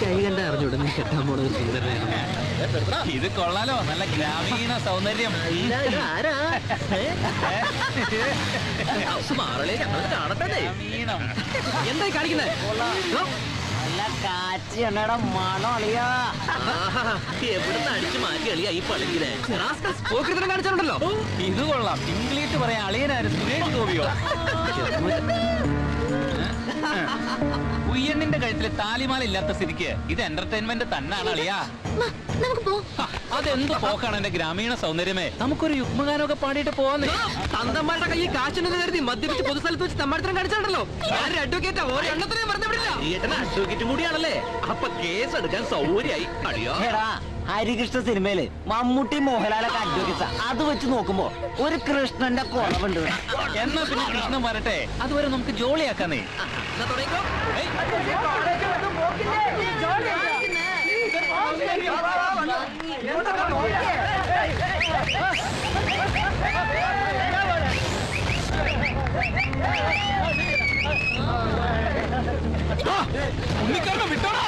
കൈ കണ്ട അറിഞ്ഞൂടെ നീ കെട്ടാൻ പോണത് സുന്ദരനാണ്. ഇത് കൊള്ളാലോ, നല്ല ഗ്രാമീണ സൗന്ദര്യം. എന്തായി കാണിക്കുന്നത്? എവിടുന്ന് അടിച്ചു മാറ്റി അളിയാ ഈ പളിക്കിലെ കാണിച്ചിട്ടുണ്ടല്ലോ. ഇത് കൊള്ളാം. ഇംഗ്ലീഷ് പറയാൻ അളിയനാര് സുരേഷ് ഗോപിയോ? ഉയ്യണ്ണിന്റെ കഴുത്തില് താലിമാല ഇല്ലാത്ത സ്ഥിതിക്ക് ഇത് എന്റർടൈൻമെന്റ് തന്നെയാണ് അളിയാ. അതെന്ത് പോക്കാണ് എന്റെ ഗ്രാമീണ സൗന്ദര്യമേ. നമുക്കൊരു യുഗ്മഗാനമൊക്കെ പാടിയിട്ട് പോവാന്ന്. തന്തന്മാരുടെ കയ്യിൽ കാശുണ്ടെന്ന് കരുതി മദ്യപിച്ച് പൊതുസ്ഥലത്ത് വെച്ച് തമ്മാടത്തരം കാണിച്ചിട്ടുണ്ടല്ലോ. ഞാനൊരു അഡ്വക്കേറ്റാ, ഒരു എണ്ണത്തിനെയും പറഞ്ഞു വിടില്ല. അഡ്വക്കേറ്റും കൂടിയാണല്ലേ, അപ്പൊ കേസ് എടുക്കാൻ സൗകര്യമായി. അടിയോ ഹരികൃഷ്ണ സിനിമയില് മമ്മൂട്ടി മോഹൻലാലൊക്കെ അഡ്വക്കേറ്റ്, അത് വെച്ച് നോക്കുമ്പോ ഒരു കൃഷ്ണന്റെ കുറവുണ്ട്. എന്നാ പിന്നെ കൃഷ്ണൻ വരട്ടെ, അതുവരെ നമുക്ക് ജോളിയാക്കാന്നേ. ഉണ്ണിക്കാരനെ വിട്ടോടാ.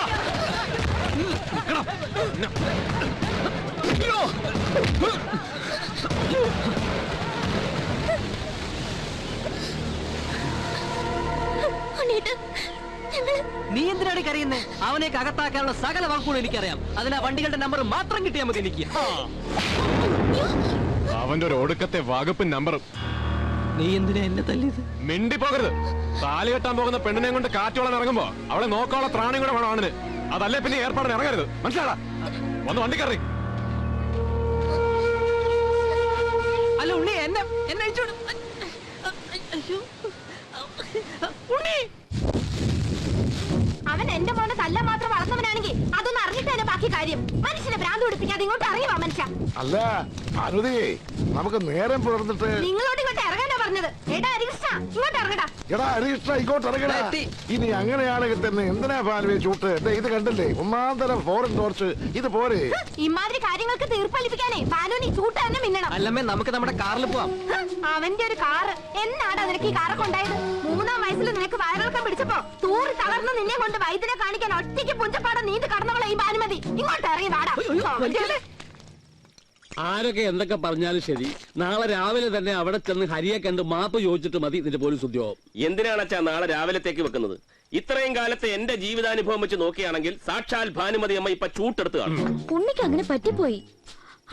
നീ എന്തിനാണ് കരയുന്നേ? അവനെ അകത്താക്കാനുള്ള സകല വാക്കുകളും എനിക്കറിയാം. അതിനാ വണ്ടികളുടെ നമ്പർ മാത്രം കിട്ടിയാൽ മതി എനിക്ക്. അവന്റെ ഒരു ഒടുക്കത്തെ വകുപ്പ് നമ്പറും. നീ എന്തിനാ എന്നെ തല്ലിയത്? മിണ്ടി പോകരുത്. താലി കെട്ടാൻ പോകുന്ന പെണ്ണിനെ കൊണ്ട് കാറ്റോളം ഇറങ്ങുമ്പോ അവളെ നോക്കാനുള്ള ത്രാണിയും കൂടെ വേണം അവന്. അതല്ലേ പിന്നെ ഏർപ്പാടിന് ഇറങ്ങരുത്. മനസ്സിലാടാ? ഒന്ന് വണ്ടി കയറി. അല്ല ഉണ്ണി, എന്നെ അയച്ചോട്. ഉണ്ണി, അവൻ എന്റെ മോനെ തല്ല മാത്രം വളർന്നവനാണെങ്കിൽ അതൊന്നും അറിഞ്ഞിട്ട് തന്നെ ബാക്കി കാര്യം. മനുഷ്യനെ ഭ്രാന്ത് പിടിപ്പിക്കാതെ ഇങ്ങോട്ട് അറിയുവാ മനുഷ്യ. അല്ല ഭാനുതി, നമുക്ക് നേരം പുലർന്നിട്ട് നിങ്ങളോട് ഇങ്ങോട്ട് ഇറങ്ങാനാ പറഞ്ഞത്. എടാ ഹരികൃഷ്ണ, ഇങ്ങോട്ട് ഇറങ്ങടാ. എടാ ഹരികൃഷ്ണ, ഇങ്ങോട്ട് ഇറങ്ങടാ. ഇനി അങ്ങനെയാണെങ്കിൽ തന്നെ എന്തിനാ ഭാനുവെ ചൂട്ട്? ഇത് കണ്ടില്ലേ, ഒന്നാന്തരം ഫോറിൻ ടോർച്ച്. ഇത് പോരെ? ഇമാതിരി കാര്യങ്ങൾക്ക് തീർപ്പളിപ്പിക്കാനേ ഭാനുവിന് ചൂട്ട് തന്നെ മിന്നണം. അല്ലമ്മേ, നമുക്ക് നമ്മുടെ കാറിൽ പോവാം. അവന്റെ ഒരു കാറ് എന്നാടാ നിനക്ക് ഈ കാറൊക്കെ ഉണ്ടായത്? 3-ാം വയസ്സിൽ നിനക്ക് വയറിളക്കം പിടിച്ചപ്പോ തൂറി തളർന്ന് നിന്നെ കൊണ്ട് വൈദ്യനെ കാണിക്കാൻ ഒറ്റയ്ക്ക് പുഞ്ചപ്പാടം നീന്ത് കടന്നവളെ ഈ ഭാനുമതി. ഇങ്ങോട്ട് ഇറങ്ങി വാടാ. ആരൊക്കെ എന്തൊക്കെ പറഞ്ഞാലും ശരി, നാളെ രാവിലെ തന്നെ അവിടെ ചെന്ന് ഹരിയെ കണ്ട് മാപ്പ് ചോദിച്ചിട്ട് മതി നിന്റെ പോലീസ് ഉദ്യോഗം. എന്തിനാണച്ചാ നാളെ രാവിലത്തേക്ക് വെക്കുന്നത്? ഇത്രയും കാലത്തെ എന്റെ ജീവിതാനുഭവം വെച്ച് നോക്കുകയാണെങ്കിൽ സാക്ഷാൽ ഭാനുമതി അമ്മ ഇപ്പൊ ചൂട്ടെടുത്ത് കാണും. ഉണ്ണിക്ക് അങ്ങനെ പറ്റിപ്പോയി.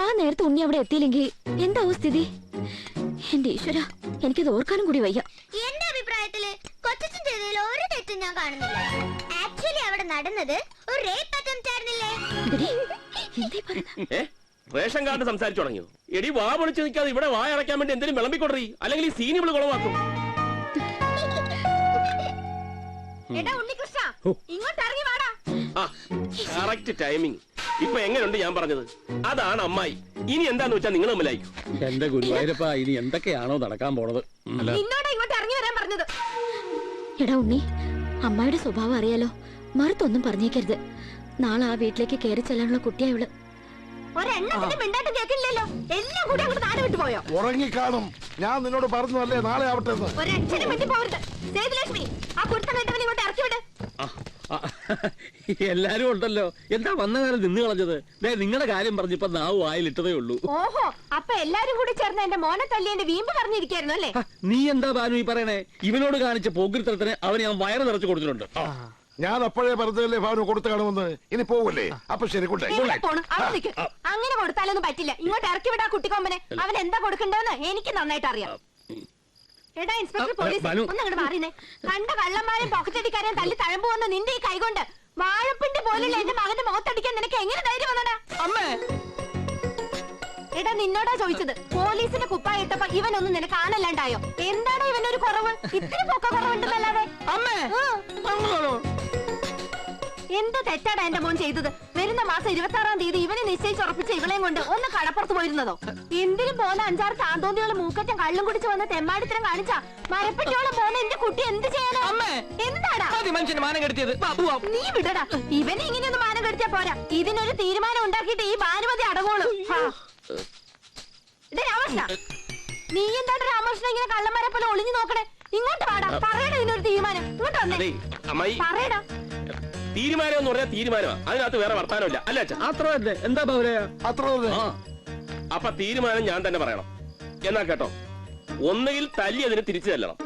ആ നേരത്തെ ഉണ്ണി അവിടെ എത്തിയില്ലെങ്കിൽ എന്താവും സ്ഥിതി? എന്റെ ഈശ്വര, എനിക്കത് ഓർക്കാനും കൂടി വയ്യ. എന്റെ അഭിപ്രായത്തില് കൊച്ചച്ഛൻ ചെയ്തതിൽ ഒരു തെറ്റും ഞാൻ കാണുന്നില്ല. ആക്ച്വലി അവിടെ നടന്നത് ഒരു റേപ്പ് അറ്റംപ്റ്റ് ആയിരുന്നില്ലേ? റേഷൻ കാർഡ് സംസാരിച്ചു തുടങ്ങിയോ? എടി വാ പൊളിച്ച് നിൽക്കാതെ ഇവിടെ വായ അടയ്ക്കാൻ വേണ്ടി എന്തെങ്കിലും വിളമ്പിക്കൊടറി, അല്ലെങ്കിൽ ഈ സീനി ഇവള് കുളവാക്കും. എടാ ഉണ്ണികൃഷ്ണ, ഇങ്ങോട്ട് ഇറങ്ങി വാടാ. ആ കറക്റ്റ് ടൈമിങ്. ഇപ്പൊ എങ്ങനെയുണ്ട് ഞാൻ പറഞ്ഞത്? അതാണ് അമ്മായി. ഇനി എന്താന്ന് വെച്ചാൽ നിങ്ങൾ തമ്മിലായിരിക്കും. എന്റെ ഗുരുവായൂരപ്പ, ഇനി എന്തൊക്കെയാണോ നടക്കാൻ പോണത്? നിന്നോട് ഇങ്ങോട്ട് ഇറങ്ങി വരാൻ പറഞ്ഞത്. എടാ ഉണ്ണി, അമ്മായിയുടെ സ്വഭാവം അറിയാലോ. മറുത്തൊന്നും പറഞ്ഞേക്കരുത്. നാളെ ആ വീട്ടിലേക്ക് കയറി ചെല്ലാനുള്ള കുട്ടിയാ ഇവള്. ഒരെണ്ണത്തിന് മിണ്ടാട്ട് കേൾക്കില്ലല്ലോ. എല്ലാം കൂടി അങ്ങോട്ട് നാട് വിട്ടുപോയോ? ഉറങ്ങിക്കാണും. ഞാൻ നിന്നോട് പറഞ്ഞതല്ലേ നാളെ ആവട്ടെ. ഒരക്ഷരം മിണ്ടി പോകരുത്. സേതുലക്ഷ്മി, ആ കുടുത്തം കേട്ടവനെ ഇങ്ങോട്ട് ഇറക്കി വിട്. എല്ലാരും ഉണ്ടല്ലോ, എന്താ വന്ന കാലം നിന്ന് കളഞ്ഞത്? നിങ്ങളുടെ കാര്യം പറഞ്ഞപ്പോ നാവ് വായിലിട്ടതേ ഉള്ളൂ. ഓഹോ, അപ്പൊ എല്ലാരും കൂടി ചേർന്ന് എന്റെ മോനെ തല്ലി എന്റെ വീമ്പ് പറഞ്ഞിരിക്കായിരുന്നു അല്ലേ? നീ എന്താ ബാനു ഈ പറയണേ? ഇവനോട് കാണിച്ച പോക്കിരിത്തരത്തിന് അവന് ഞാൻ വയറ് നിറച്ചു കൊടുത്തിട്ടുണ്ട്. ഞാൻ അപ്പോഴേ പറഞ്ഞതല്ലേ ഭാനു കൊടുത്തു കാണുമെന്ന്. ഇനി പോവല്ലേ? അപ്പൊ ശരി, അങ്ങനെ കൊടുത്താലൊന്നും പറ്റില്ല. ഇങ്ങോട്ട് ഇറക്കി വിടാ കുട്ടിക്കൊമ്പനെ. അവൻ എന്താ കൊടുക്കണ്ടെന്ന് എനിക്ക് നന്നായിട്ട് അറിയാം. എടാ ഇൻസ്പെക്ടർ പോലീസ്, ഒന്നങ്ങോട്ട് മാറിനേ. കണ്ട കള്ളന്മാരെ പോക്കറ്റടിക്കാരെയും തല്ലി തഴമ്പ് വന്ന് നിന്റെ ഈ കൈകൊണ്ട് വാഴപ്പിണ്ടി പോലുള്ള എന്റെ മകന്റെ മുഖത്തടിക്കാൻ നിനക്ക് എങ്ങനെ ധൈര്യം വന്നടാ? അമ്മേ, എടാ നിന്നോടാ ചോദിച്ചത്. പോലീസിന്റെ കുപ്പായ ഇട്ടപ്പോ ഇവനൊന്നും നിനക്ക് കാണല്ലാണ്ടായോ? എന്താണോ ഇവനൊരു കുറവ്? ഇത്തിരി പൊക്ക കുറവുണ്ടെന്നല്ലാതെ. അമ്മേ, എന്ത് തെറ്റാടാ എന്റെ മോൻ ചെയ്തത്? വരുന്ന മാസം 26-ാം തീയതി ഇവനെ നിശ്ചയിച്ചുറപ്പിച്ച ഇവളെയും കൊണ്ട് ഒന്ന് കടപ്പുറത്ത് പോയിരുന്നതോ? എന്തിനും പോന്ന 5-6 താന്തോന്നികള് മൂക്കറ്റം കള്ളും കുടിച്ച് വന്ന് തെമ്മാടിത്തരം കാണിച്ചാ മരപ്പെട്ടിയോളം പോന്ന എന്റെ കുട്ടി എന്ത് ചെയ്യാനാ? എന്താടാ മനുഷ്യന് മാനം കെടുത്തിയത്? നീ വിടടാ. ഇവനെ ഇങ്ങനെയൊന്നും മാനം കെടുത്തിയാ പോരാ. ഇതിനൊരു തീരുമാനം ഉണ്ടാക്കിയിട്ട് ഈ ഭാനുമതി അടങ്ങോളൂ. രാമകൃഷ്ണ, നീ എന്താണ് രാമകൃഷ്ണൻ ഇങ്ങനെ കള്ളന്മാരെ പോലെ ഒളിഞ്ഞു നോക്കണേ? ഇങ്ങോട്ട് വാടാ, പറയടാ ഇതിനൊരു തീരുമാനം. ഇങ്ങോട്ട് വന്നേ, പറയടാ. തീരുമാനം എന്ന് പറഞ്ഞാൽ തീരുമാനമാണ്, അതിനകത്ത് വേറെ വർത്താനമില്ല അല്ലേ അച്ഛാ? അത്ര തന്നെ. എന്താ ബൗരയ? അത്ര തന്നെ. അപ്പൊ തീരുമാനം ഞാൻ തന്നെ പറയണം. എന്നാ കേട്ടോ, ഒന്നുകിൽ തല്ലി അതിന് തിരിച്ചു തല്ലണം.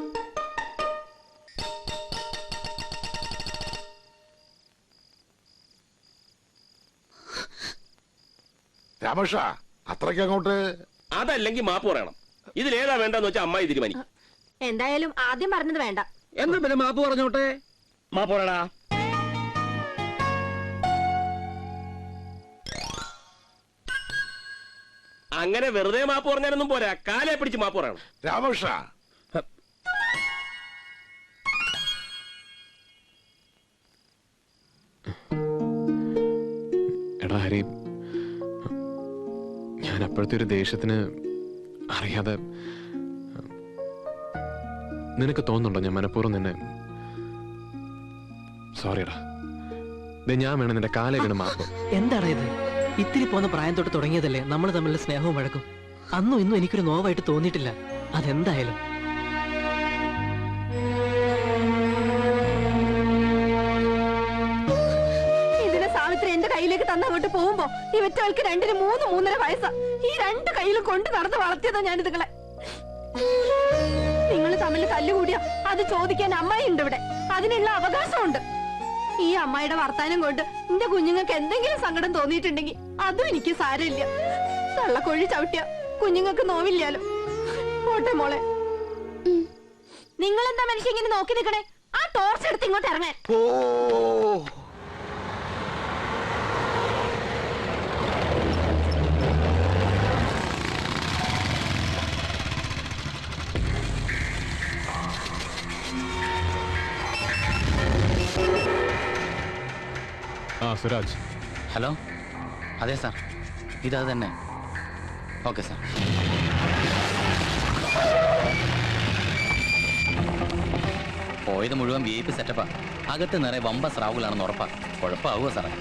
രാമകൃഷ്ണ അത്രയ്ക്ക് അങ്ങോട്ട്. അതല്ലെങ്കിൽ മാപ്പ് പറയണം. ഇതിലേതാ വേണ്ടെന്ന് വെച്ചാൽ അമ്മായി തീരുമാനിക്കും. എന്തായാലും ആദ്യം പറഞ്ഞത് വേണ്ട. എന്നാ പിന്നെ മാപ്പ് പറഞ്ഞോട്ടെ. മാപ്പ് പറയടാ. അങ്ങനെ വെറുതെ മാപ്പ് പറഞ്ഞാലൊന്നും പോരാ, കാലെ പിടിച്ച് മാപ്പ് പറയണം. രാമകൃഷ്ണ എടാ ഹരി, ഞാൻ അപ്പോഴത്തെ ഒരു ദേഷ്യത്തിന് അറിയാതെ നിനക്ക് തോന്നുന്നുണ്ടോ ഞാൻ മനഃപൂർവ്വം നിന്നെ? സോറിയടാ. ഞാൻ വേണം നിന്റെ കാലേ വീണ് മാപ്പ്. എന്താണ് ഇത്? ഇത്തിരി പോന്ന പ്രായം തൊട്ട് തുടങ്ങിയതല്ലേ നമ്മൾ തമ്മിലുള്ള സ്നേഹവും വഴക്കും. അന്നും ഇന്നും എനിക്കൊരു നോവായിട്ട് തോന്നിയിട്ടില്ല. അതെന്തായാലും ഇതിനെ സാവിത്രി എന്റെ കയ്യിലേക്ക് തന്നങ്ങോട്ട് പോകുമ്പോ ഇവറ്റകൾക്ക് 2-ന് 3-3.5 വയസ്സാ. ഈ 2 കയ്യിലും കൊണ്ട് നടന്ന് വളർത്തിയതാ ഞാൻ ഇതുങ്ങളെ. നിങ്ങൾ തമ്മിൽ തല്ലുകൂടിയ അത് ചോദിക്കാൻ അമ്മായി ഉണ്ട് ഇവിടെ. അതിനുള്ള അവകാശമുണ്ട്. ഈ അമ്മായിയുടെ വർത്താനം കൊണ്ട് എന്റെ കുഞ്ഞുങ്ങൾക്ക് എന്തെങ്കിലും സങ്കടം തോന്നിയിട്ടുണ്ടെങ്കിൽ അതും എനിക്ക് സാരമില്ല. തള്ളക്കൊഴി ചവിട്ടിയ കുഞ്ഞുങ്ങൾക്ക് നോവില്ലാലോ. പോട്ടെ മോളെ. നിങ്ങളെന്താ മനുഷ്യ ഇങ്ങനെ നോക്കി നിൽക്കണേ? ആ ടോർച്ച് എടുത്ത് ഇങ്ങോട്ട് ഇറങ്ങാൻ. സുരാജ്. ഹലോ, അതെ സാർ, ഇതാ തന്നെ. Okay sir. പോയത് മുഴുവൻ VIP സെറ്റപ്പാ. അകത്ത് നിറയെ വമ്പ സ്രാവുകളാണെന്ന് ഉറപ്പാ. കുഴപ്പമാവുക സാറേ.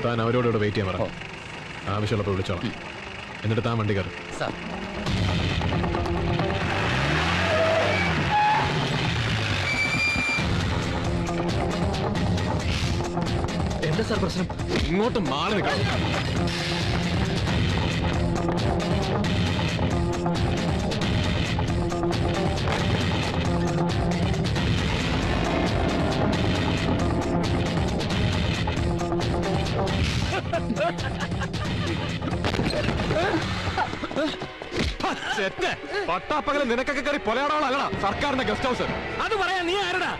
താൻ അവരോട് വെയിറ്റ് ചെയ്യാൻ പറ. ആവശ്യമുള്ളപ്പോൾ വിളിച്ചോളാം. എന്നിട്ട് താൻ വണ്ടി കയറും. സാർ, എന്താ സാർ പ്രശ്നം? ഇങ്ങോട്ട് മാറി നിൽക്കണം. പട്ടാപ്പകല് നിനക്കൊക്കെ കയറി പൊലയാടാളല്ലടാ സർക്കാരിന്റെ ഗസ്റ്റ് ഹൗസ്. അത് പറയാ നീ ആരടാ?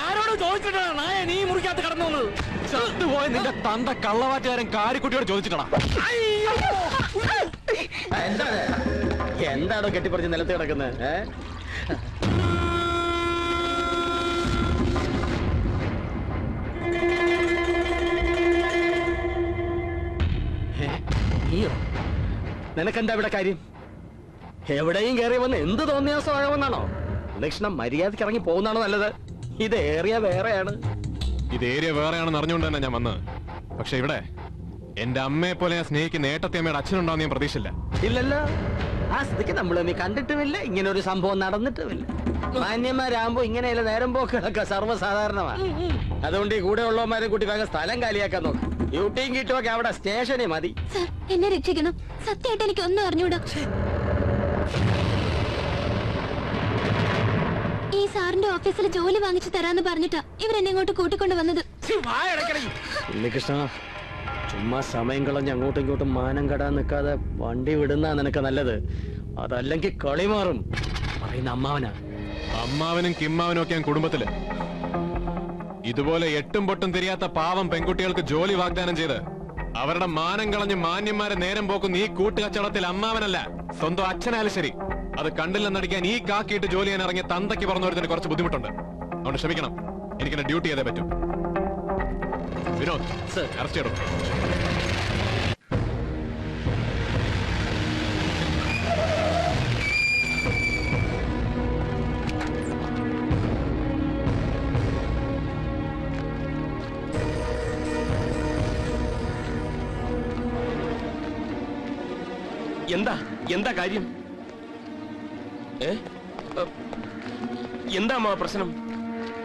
ആരോട് ചോദിച്ചിട്ടാ നായ നീ മുറിക്കകത്ത് കടന്നു വന്നത്? ചത്തുപോയ നിന്റെ തന്ത കള്ളവാറ്റുകാരൻ കാരിക്കുട്ടിയോട് ചോദിച്ചിട്ടാ. എന്താണോ കെട്ടിപ്പറിച്ച് നിലത്ത് കിടക്കുന്നത്? നിനക്കെന്താ ഇവിടെ കാര്യം? എവിടെയും കയറി വന്ന് എന്ത് തോന്നിയാസമാകാമെന്നാണോ? ലക്ഷണം മര്യാദയ്ക്ക് ഇറങ്ങി പോകുന്നതാണോ നല്ലത്? ഇത് ഏറിയ വേറെയാണ്. ഇത് ഏരിയ വേറെയാണെന്ന് അറിഞ്ഞുകൊണ്ട് തന്നെ ഞാൻ വന്നത്. പക്ഷെ ഇവിടെ എന്റെ അമ്മയെ പോലെ ഞാൻ സ്നേഹിക്കുന്ന ഏട്ടത്തിയമ്മയുടെ അച്ഛനുണ്ടാവും ഞാൻ പ്രതീക്ഷിച്ചില്ല. ഇല്ലല്ലോ. ആ സ്ഥിതിക്ക് നമ്മൾ നീ കണ്ടിട്ടുമില്ല, ഇങ്ങനെ ഒരു സംഭവം നടന്നിട്ടുമില്ല. മാന്യന്മാരാകുമ്പോ ഇങ്ങനെയല്ല നേരം പോക്കുകളൊക്കെ സർവ്വസാധാരണമാണ്. അതുകൊണ്ട് ഈ കൂടെ ഉള്ളവന്മാരെ കൂട്ടി വേഗം സ്ഥലം കാലിയാക്കാൻ നോക്കും. ഡ്യൂട്ടിയും കിട്ടുമൊക്കെ അവിടെ സ്റ്റേഷനിൽ മതി. എന്നെ രക്ഷിക്കണം. സത്യമായിട്ട് എനിക്ക് ഒന്നും അറിഞ്ഞൂടാ. ഈ സാറിന്റെ ഓഫീസിൽ ജോലി വാങ്ങിച്ചു തരാന്ന് പറഞ്ഞിട്ടാ ഇവരെന്നെ ഇങ്ങോട്ട് കൂട്ടിക്കൊണ്ട് വന്നത്. ഉണ്ണികൃഷ്ണ, ചുമ്മാ സമയം കളഞ്ഞ് അങ്ങോട്ടും ഇങ്ങോട്ടും മാനം കെടാൻ നിൽക്കാതെ വണ്ടി വിടുന്ന നിനക്ക് നല്ലത്. അതല്ലെങ്കിൽ കളി മാറും. പറയുന്ന അമ്മാവനാ. അമ്മാവനും കിമ്മാവനും ഒക്കെ കുടുംബത്തില് ഇതുപോലെ എട്ടും പൊട്ടും തിരിയാത്ത പാവം പെൺകുട്ടികൾക്ക് ജോലി വാഗ്ദാനം ചെയ്ത് അവരുടെ മാനം കളഞ്ഞ് മാന്യന്മാരെ നേരം പോക്കുന്ന ഈ കൂട്ടുകച്ചവടത്തിൽ അമ്മാവനല്ല, സ്വന്തം അച്ഛനായാലും ശരി, അത് കണ്ടില്ലെന്നടിക്കാൻ ഈ കാക്കിയിട്ട് ജോലി ചെയ്യാൻ ഇറങ്ങിയ തന്തയ്ക്ക് പറഞ്ഞവരുന്നതിന് കുറച്ച് ബുദ്ധിമുട്ടുണ്ട്. അതുകൊണ്ട് ക്ഷമിക്കണം, എനിക്കെന്നെ ഡ്യൂട്ടി ചെയ്തേ പറ്റൂ. വിനോദ്, അറസ്റ്റ് ചെയ്യണം. എന്താ കാര്യം? എന്താ പ്രശ്നം?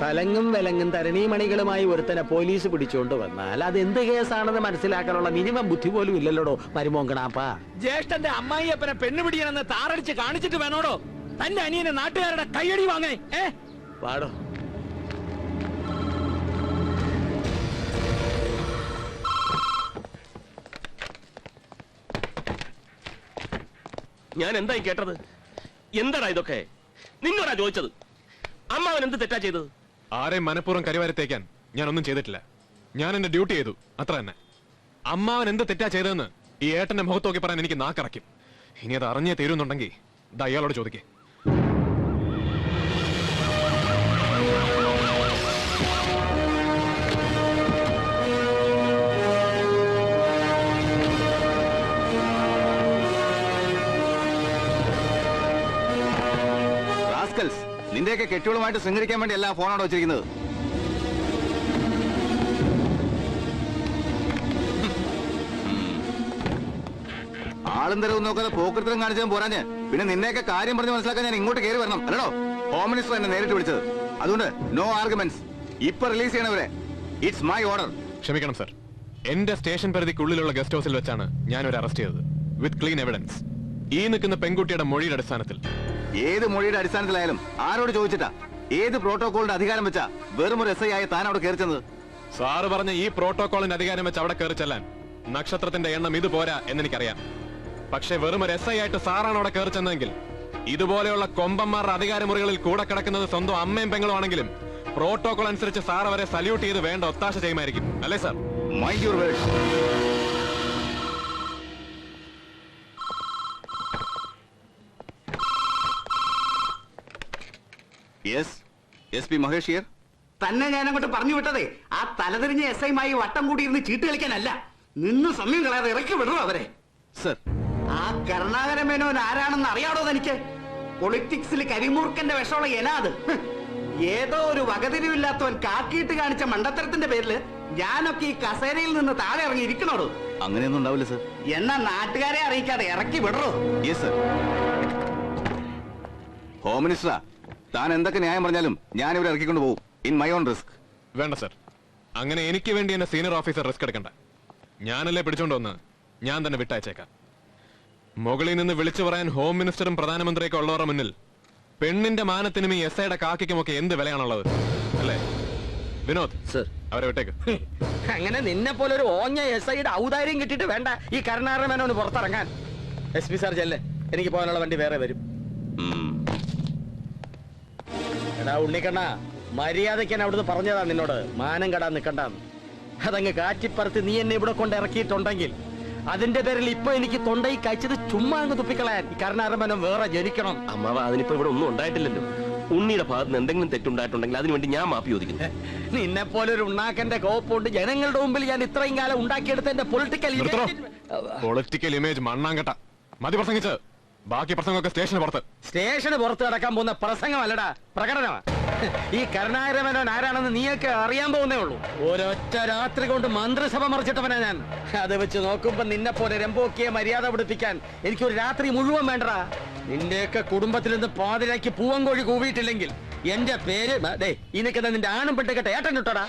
തലങ്ങും വിലങ്ങും തരണീമണികളുമായി ഒരുത്തനെ പോലീസ് പിടിച്ചുകൊണ്ട് വന്നാൽ അത് എന്ത് കേസാണെന്ന് മനസ്സിലാക്കാനുള്ള മിനിമം ബുദ്ധി പോലും ഇല്ലല്ലോടോ മരുമോങ്കണാപ്പാ. ജ്യേഷ്ഠന്റെ അമ്മായിയപ്പനെ പെണ്ണുപിടിയണമെന്ന് താറടിച്ച് കാണിച്ചിട്ട് വേണോടോ തന്റെ അനിയനെ നാട്ടുകാരുടെ കയ്യടി വാങ്ങേ. പാടോ. ഞാൻ എന്തായി കേട്ടത്? എന്താടാ ഇതൊക്കെ? നിന്നോടാ ചോദിച്ചത്. അമ്മാവൻ എന്ത് തെറ്റാ ചെയ്തത്? ആരെയും മനഃപൂർവ്വം കരിവാരത്തേക്കാൻ ഞാനൊന്നും ചെയ്തിട്ടില്ല. ഞാൻ എന്റെ ഡ്യൂട്ടി ചെയ്തു, അത്ര തന്നെ. അമ്മാവൻ എന്ത് തെറ്റാ ചെയ്തതെന്ന് ഈ ഏട്ടന്റെ മുഖത്ത് നോക്കി പറയാൻ എനിക്ക് നാക്കറയ്ക്കും. ഇനി അത് അറിഞ്ഞേ തീരുന്നുണ്ടെങ്കിൽ ഇത് അയാളോട് ചോദിക്കേ. നിന്റെയൊക്കെ കെട്ടികളുമായിട്ട് ശൃംഖരിക്കാൻ വേണ്ടി എല്ലാം ഫോണോടെ വെച്ചിരിക്കുന്നത്. ആളും തരവും നോക്കാതെ പോക്കൃത്തരം കാണിച്ചാൽ പോരാഞ്ഞ് പിന്നെ നിന്നെയൊക്കെ കാര്യം പറഞ്ഞ് മനസ്സിലാക്കാൻ ഞാൻ ഇങ്ങോട്ട് കയറി വരണം അല്ലടോ? ഹോം മിനിസ്റ്റർ എന്നെ നേരിട്ട് വിളിച്ചത്. അതുകൊണ്ട് നോ ആർഗ്യുമെന്റ്സ്. ഇപ്പൊ റിലീസ് ചെയ്യണവരെ ഇറ്റ്സ് മൈ ഓർഡർ. ക്ഷമിക്കണം സർ, എന്റെ സ്റ്റേഷൻ പരിധിക്കുള്ളിലുള്ള ഗസ്റ്റ് ഹൗസിൽ വെച്ചാണ് ഞാൻ ഒരു അറസ്റ്റ് ചെയ്തത് വിത്ത് ക്ലീൻ എവിഡൻസ്. ഈ നിൽക്കുന്ന പെൺകുട്ടിയുടെ മൊഴിയുടെ അടിസ്ഥാനത്തിൽ. ഏത് മൊഴിയുടെ അടിസ്ഥാനത്തിലായാലും ആരോട് ചോദിച്ചിട്ടാ, ഏത് പ്രോട്ടോകോളിന്റെ അധികാരം വെച്ചാ വെറും ഒരു SI ആയി താൻ അവിടെ കയറി ചെന്നത്? സാറ് പറഞ്ഞ ഈ പ്രോട്ടോകോളിന്റെ അധികാരം വെച്ച് അവിടെ കയറി ചെല്ലാൻ നക്ഷത്രത്തിന്റെ എണ്ണം ഇത് പോരാ എന്നെനിക്കറിയാം. പക്ഷെ വെറും ഒരു SI ആയിട്ട് സാറാണ് അവിടെ കയറി ചെന്നതെങ്കിൽ ഇതുപോലെയുള്ള കൊമ്പന്മാരുടെ അധികാരമുറികളിൽ കൂടെ കിടക്കുന്നത് സ്വന്തം അമ്മയും പെങ്ങളും ആണെങ്കിലും പ്രോട്ടോകോൾ അനുസരിച്ച് സാർ അവരെ സല്യൂട്ട് ചെയ്ത് വേണ്ട ഒത്താശ ചെയ്യുമായിരിക്കും, അല്ലേ sir? Mind your words. Yes, SP Mahesh here. തന്നെ ഞാൻ അങ്ങോട്ട് പറഞ്ഞു വിട്ടതേ ആ തലതിരിഞ്ഞ SI-മായി വട്ടം കൂടിയിരുന്ന് ചീട്ട് കളിക്കാനല്ല. നിന്ന് സമയം കളയാതെ ഇറക്കി വിടണോ അവരെ? സർ, ആ കരുണാകര മേനോൻ ആരാണെന്ന് അറിയാടോ തനിക്ക്? പൊളിറ്റിക്സിൽ കരിമൂർക്കന്റെ വിഷമുള്ള എനാത്. ഏതോ ഒരു വകതിരിവില്ലാത്തവൻ കാക്കിയിട്ട് കാണിച്ച മണ്ടത്തരത്തിന്റെ പേരില് ഞാനൊക്കെ ഈ കസേരയിൽ നിന്ന് താഴെ ഇറങ്ങി ഇരിക്കണോടോ. അങ്ങനെയൊന്നും ഉണ്ടാവില്ല സർ. എന്നാ നാട്ടുകാരെ അറിയിക്കാതെ ഇറക്കി വിടറോ? Yes sir. ഹോം മിനിസ്റ്ററാ, താൻ എന്തൊക്കെ ന്യായം പറഞ്ഞാലും ഞാൻ ഇവരെ ഇറക്കിക്കൊണ്ട് പോകും ഇൻ മൈ ഓൺ റിസ്ക്. വേണ്ട സർ, അങ്ങനെ എനിക്ക് വേണ്ടി എന്നെ സീനിയർ ഓഫീസർ റിസ്ക് എടുക്കണ്ട. ഞാനല്ലേ പിടിച്ചോണ്ട് വന്ന്, ഞാൻ തന്നെ വിട്ടയച്ചേക്കാം. മുകളിൽ നിന്ന് വിളിച്ചു പറയാൻ ഹോം മിനിസ്റ്ററും പ്രധാനമന്ത്രിയൊക്കെ ഉള്ളവരുടെ മുന്നിൽ പെണ്ണിന്റെ മാനത്തിനും ഈ SIയുടെ കാക്കിക്കുമൊക്കെ എന്ത് വിലയാണുള്ളത്, അല്ലേ വിനോദ്? സർ, അവരെ വിട്ടേക്ക്. അങ്ങനെ നിന്നെ പോലെ ഒരു ഓഞ്ഞ SIയുടെ ഔദാര്യം കിട്ടിയിട്ട് വേണ്ട ഈ കരുണാകര മേനോന് പുറത്തിറങ്ങാൻ. SP സാർ ചെല്ലേ, എനിക്ക് പോകാനുള്ള വണ്ടി വേറെ വരും. എടാ ഉണ്ണിക്കണ്ണ, മര്യാദയ്ക്ക് ഞാൻ അവിടുന്ന് പറഞ്ഞതാ നിന്നോട് മാനം കെടാൻ നിൽക്കണ്ടെന്ന്. അതങ്ങ് കാറ്റിപ്പറത്ത് നീ എന്നെ ഇവിടെ കൊണ്ട് ഇറക്കിയിട്ടുണ്ടെങ്കിൽ അതിന്റെ പേരിൽ ഇപ്പൊ എനിക്ക് തൊണ്ടയിൽ കഴിച്ചത് ചുമ്മാ അങ്ങ് തുപ്പിക്കളയാൻ ഈ കരുണാകരൻ വേറെ ജനിക്കണം. അമ്മാവ, അതിനിപ്പോ ഇവിടെ ഒന്നും ഉണ്ടായിട്ടില്ലല്ലോ. ഉണ്ണിയുടെ ഭാഗത്ത് നിന്ന് എന്തെങ്കിലും തെറ്റുണ്ടായിട്ടുണ്ടെങ്കിൽ അതിനുവേണ്ടി ഞാൻ മാപ്പി ചോദിക്കുന്നു. നിന്നെ പോലെ ഒരു ഉണ്ണാക്കന്റെ കോപ്പുണ്ട് ജനങ്ങളുടെ മുമ്പിൽ ഞാൻ ഇത്രയും കാലം ഉണ്ടാക്കിയെടുത്ത എന്റെ പൊളിറ്റിക്കൽ ഇമേജ് മണ്ണാങ്കട്ട. മതി പ്രസംഗിച്ച്, ബാക്കി പ്രസംഗമൊക്കെ സ്റ്റേഷന് പുറത്ത്. സ്റ്റേഷന് പുറത്ത് നടക്കാൻ പോകുന്ന പ്രസംഗമല്ലടാ, പ്രകടനമാ. ഈ കരുണാകര മേനോൻ ആരാണെന്ന് നീയൊക്കെ അറിയാൻ പോകുന്നേ ഉള്ളൂ. ഒരൊറ്റ രാത്രി കൊണ്ട് മന്ത്രിസഭ മറിച്ചിട്ടവനാ ഞാൻ. അത് വെച്ച് നോക്കുമ്പോ നിന്നെ പോലെ രംബോക്കിയെ മര്യാദ പഠിപ്പിക്കാൻ എനിക്കൊരു രാത്രി മുഴുവൻ വേണ്ടടാ. നിന്റെയൊക്കെ കുടുംബത്തിൽ നിന്ന് പാതിരാക്കി പൂവൻകോഴി കൂവിയിട്ടില്ലെങ്കിൽ എന്റെ പേര് ഈ നിൽക്കുന്ന നിന്റെ ആണും പെട്ടുകെട്ട ഏട്ടൻ ഇട്ടടാ.